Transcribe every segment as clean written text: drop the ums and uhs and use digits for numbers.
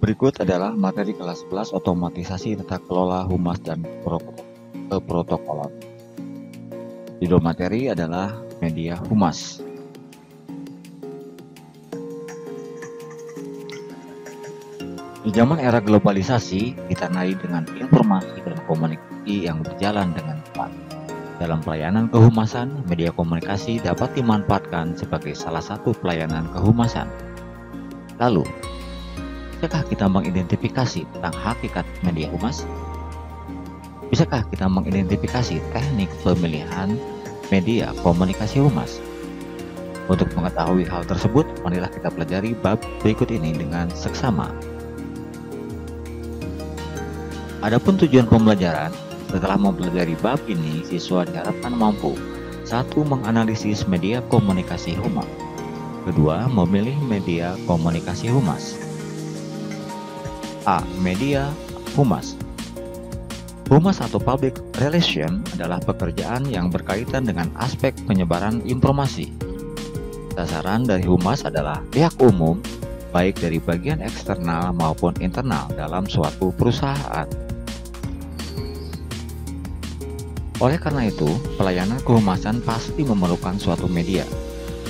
Berikut adalah materi kelas 11 otomatisasi tata kelola humas dan keprotokolan. Judul materi adalah media humas. Di zaman era globalisasi, ditandai dengan informasi dan komunikasi yang berjalan dengan cepat. Dalam pelayanan kehumasan, media komunikasi dapat dimanfaatkan sebagai salah satu pelayanan kehumasan. Lalu, bisakah kita mengidentifikasi tentang hakikat media humas? Bisakah kita mengidentifikasi teknik pemilihan media komunikasi humas? Untuk mengetahui hal tersebut, marilah kita pelajari bab berikut ini dengan seksama. Adapun tujuan pembelajaran, setelah mempelajari bab ini, siswa diharapkan mampu 1. Menganalisis media komunikasi humas. 2. Memilih media komunikasi humas. A. Media humas. Humas atau public relation adalah pekerjaan yang berkaitan dengan aspek penyebaran informasi. Sasaran dari humas adalah pihak umum, baik dari bagian eksternal maupun internal dalam suatu perusahaan. Oleh karena itu, pelayanan kehumasan pasti memerlukan suatu media,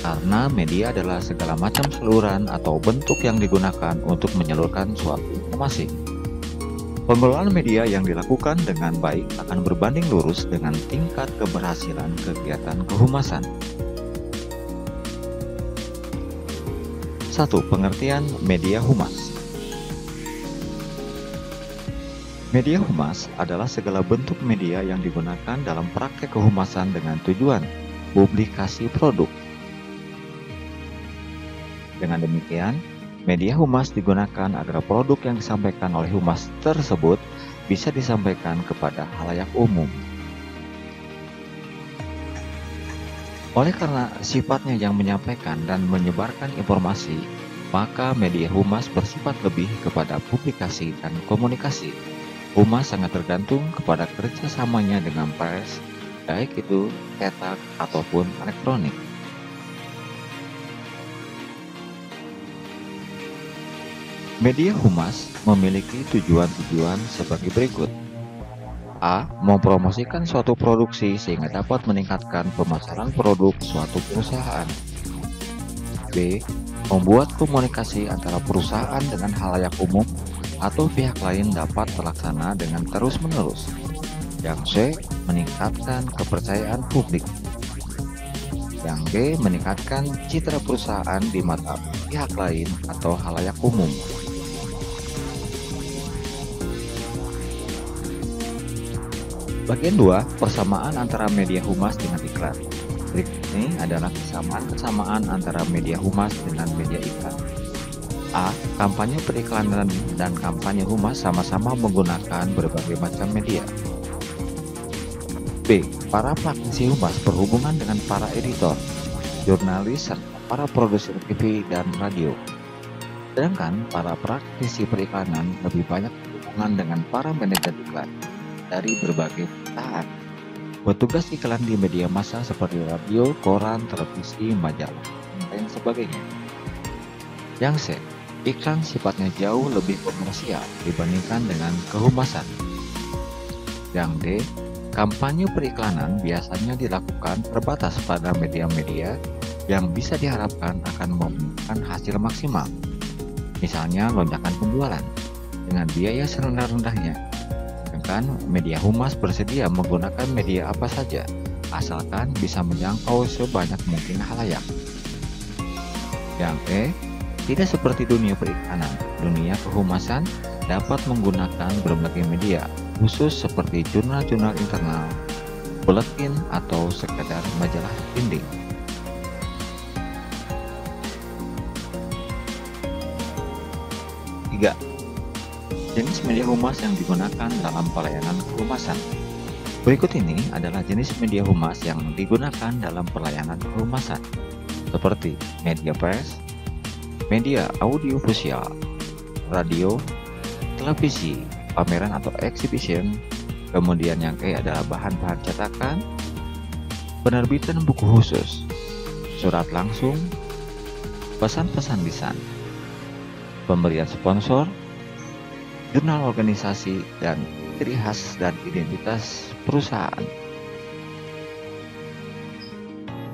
karena media adalah segala macam saluran atau bentuk yang digunakan untuk menyalurkan suatu informasi. Pengelolaan media yang dilakukan dengan baik akan berbanding lurus dengan tingkat keberhasilan kegiatan kehumasan. 1. Pengertian media humas. Media humas adalah segala bentuk media yang digunakan dalam praktek kehumasan dengan tujuan publikasi produk. Dengan demikian, media humas digunakan agar produk yang disampaikan oleh humas tersebut bisa disampaikan kepada khalayak umum. Oleh karena sifatnya yang menyampaikan dan menyebarkan informasi, maka media humas bersifat lebih kepada publikasi dan komunikasi. Humas sangat tergantung kepada kerjasamanya dengan pers, baik itu cetak ataupun elektronik. Media humas memiliki tujuan-tujuan sebagai berikut. A. Mempromosikan suatu produksi sehingga dapat meningkatkan pemasaran produk suatu perusahaan. B. Membuat komunikasi antara perusahaan dengan khalayak umum atau pihak lain dapat terlaksana dengan terus-menerus. Yang C. Meningkatkan kepercayaan publik. Yang D. Meningkatkan citra perusahaan di mata pihak lain atau khalayak umum. Bagian 2. Persamaan antara media humas dengan iklan. Berikut ini adalah kesamaan antara media humas dengan media iklan. A. Kampanye periklanan dan kampanye humas sama-sama menggunakan berbagai macam media. B. Para praktisi humas berhubungan dengan para editor, jurnalis, serta para produser TV dan radio. Sedangkan para praktisi periklanan lebih banyak berhubungan dengan para manajer iklan dari berbagai perusahaan. Bertugas iklan di media massa seperti radio, koran, televisi, majalah, dan lain sebagainya. Yang C. Iklan sifatnya jauh lebih komersial dibandingkan dengan kehumasan. Yang D. Kampanye periklanan biasanya dilakukan terbatas pada media-media yang bisa diharapkan akan memberikan hasil maksimal. Misalnya lonjakan penjualan dengan biaya serendah-rendahnya. Sedangkan media humas bersedia menggunakan media apa saja, asalkan bisa menjangkau sebanyak mungkin khalayak. Yang E. Tidak seperti dunia periklanan, dunia kehumasan dapat menggunakan berbagai media, khusus seperti jurnal-jurnal internal, buletin, atau sekadar majalah dinding. Tiga. Jenis media humas yang digunakan dalam pelayanan kehumasan. Berikut ini adalah jenis media humas yang digunakan dalam pelayanan kehumasan, seperti media pers, media audiovisual, radio, televisi, pameran atau exhibition. Kemudian yang E adalah bahan-bahan cetakan, penerbitan buku khusus, surat langsung, pesan-pesan lisan, pemberian sponsor, jurnal organisasi, dan ciri khas dan identitas perusahaan.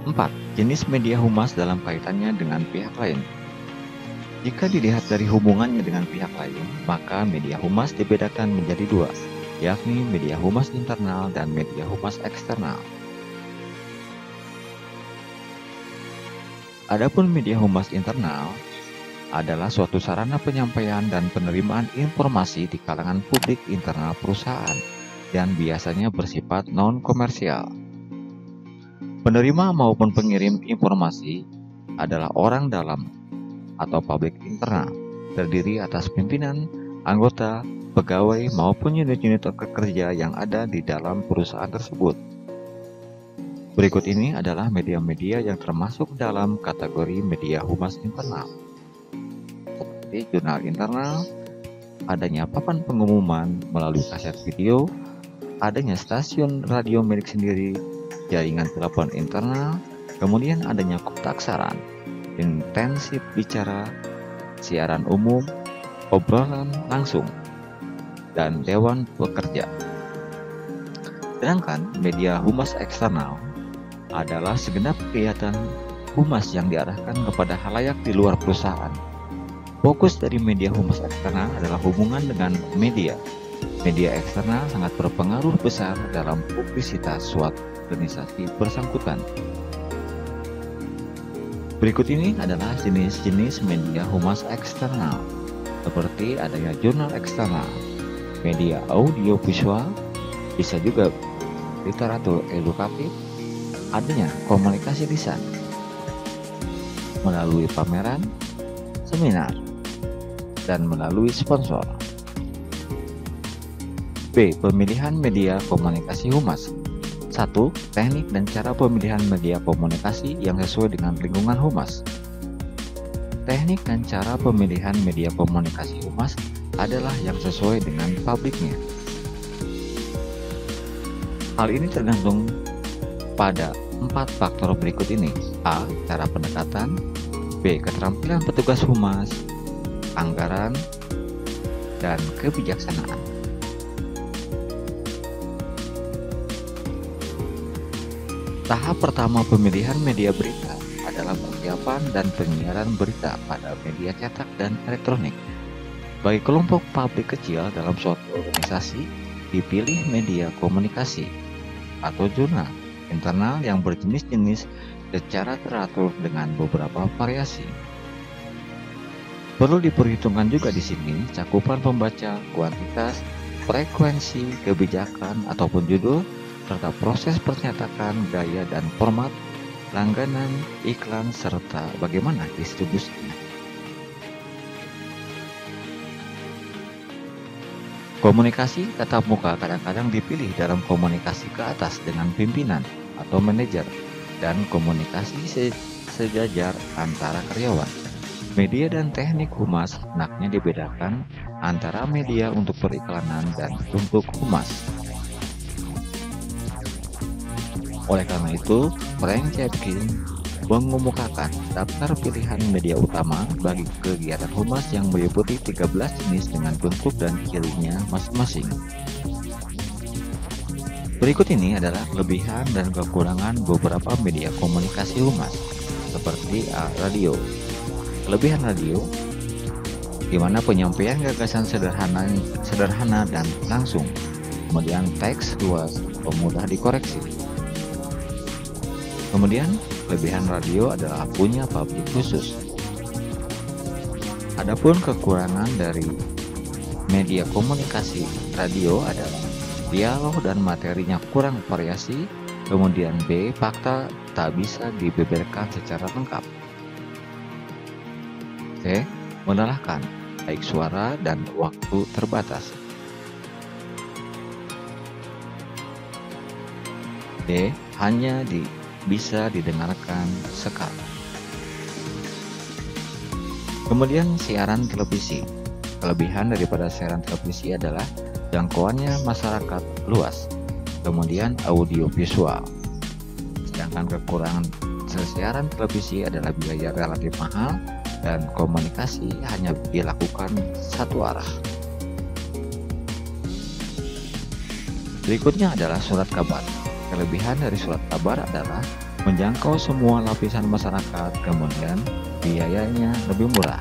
4. Jenis media humas dalam kaitannya dengan pihak lain. Jika dilihat dari hubungannya dengan pihak lain, maka media humas dibedakan menjadi dua, yakni media humas internal dan media humas eksternal. Adapun media humas internal adalah suatu sarana penyampaian dan penerimaan informasi di kalangan publik internal perusahaan dan biasanya bersifat non-komersial. Penerima maupun pengirim informasi adalah orang dalam atau publik internal, terdiri atas pimpinan, anggota, pegawai maupun unit-unit kerja yang ada di dalam perusahaan tersebut. Berikut ini adalah media-media yang termasuk dalam kategori media humas internal. Seperti jurnal internal, adanya papan pengumuman melalui kaset video, adanya stasiun radio milik sendiri, jaringan telepon internal, kemudian adanya kotak saran, intensif bicara, siaran umum, obrolan langsung, dan dewan pekerja. Sedangkan media humas eksternal adalah segenap kegiatan humas yang diarahkan kepada halayak di luar perusahaan. Fokus dari media humas eksternal adalah hubungan dengan media. Media eksternal sangat berpengaruh besar dalam publisitas suatu organisasi bersangkutan. Berikut ini adalah jenis-jenis media humas eksternal, seperti adanya jurnal eksternal, media audio visual, bisa juga literatur edukatif, adanya komunikasi lisan melalui pameran, seminar, dan melalui sponsor. B. Pemilihan media komunikasi humas. 1. Teknik dan cara pemilihan media komunikasi yang sesuai dengan lingkungan humas. Teknik dan cara pemilihan media komunikasi humas adalah yang sesuai dengan pabriknya. Hal ini tergantung pada 4 faktor berikut ini. A. Cara pendekatan. B. Keterampilan petugas humas, anggaran, dan kebijaksanaan. Tahap pertama pemilihan media berita adalah persiapan dan penyiaran berita pada media cetak dan elektronik. Bagi kelompok publik kecil dalam suatu organisasi, dipilih media komunikasi atau jurnal internal yang berjenis-jenis secara teratur dengan beberapa variasi. Perlu diperhitungkan juga di sini cakupan pembaca, kuantitas, frekuensi, kebijakan ataupun judul, serta proses percetakan, gaya dan format, langganan, iklan, serta bagaimana distribusinya. Komunikasi tatap muka kadang-kadang dipilih dalam komunikasi ke atas dengan pimpinan atau manajer dan komunikasi sejajar antara karyawan. Media dan teknik humas hendaknya dibedakan antara media untuk periklanan dan untuk humas. Oleh karena itu, Frank Chapkin mengemukakan daftar pilihan media utama bagi kegiatan humas yang meliputi 13 jenis dengan bentuk dan cirinya masing-masing. Berikut ini adalah kelebihan dan kekurangan beberapa media komunikasi humas, seperti radio. Kelebihan radio, di mana penyampaian gagasan sederhana dan langsung, kemudian teks luas, mudah dikoreksi. Kemudian, kelebihan radio adalah punya publik khusus. Adapun kekurangan dari media komunikasi radio adalah dialog dan materinya kurang variasi, kemudian B. Fakta tak bisa dibeberkan secara lengkap. C. Melelahkan, baik suara dan waktu terbatas. D. Hanya bisa didengarkan sekali. Kemudian siaran televisi. Kelebihan daripada siaran televisi adalah jangkauannya masyarakat luas. Kemudian audio visual. Sedangkan kekurangan siaran televisi adalah biaya relatif mahal dan komunikasi hanya dilakukan satu arah. Berikutnya adalah surat kabar. Kelebihan dari surat kabar adalah menjangkau semua lapisan masyarakat, kemudian biayanya lebih murah.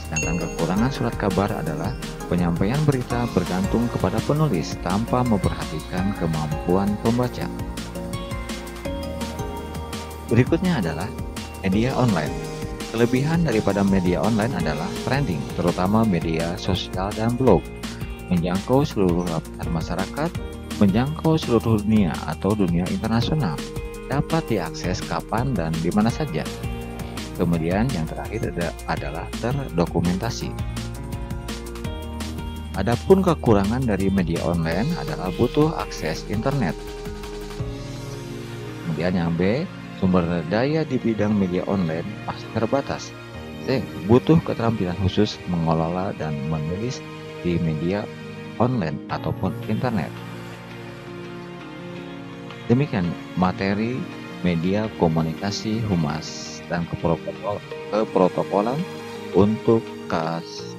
Sedangkan kekurangan surat kabar adalah penyampaian berita bergantung kepada penulis tanpa memperhatikan kemampuan pembaca. Berikutnya adalah media online. Kelebihan daripada media online adalah trending, terutama media sosial dan blog, menjangkau seluruh lapisan masyarakat, menjangkau seluruh dunia atau dunia internasional, dapat diakses kapan dan di mana saja. Kemudian yang terakhir adalah terdokumentasi. Adapun kekurangan dari media online adalah butuh akses internet. Kemudian yang B, sumber daya di bidang media online masih terbatas. C, butuh keterampilan khusus mengelola dan menulis di media online ataupun internet. Demikian materi media komunikasi humas dan keprotokolan untuk kelas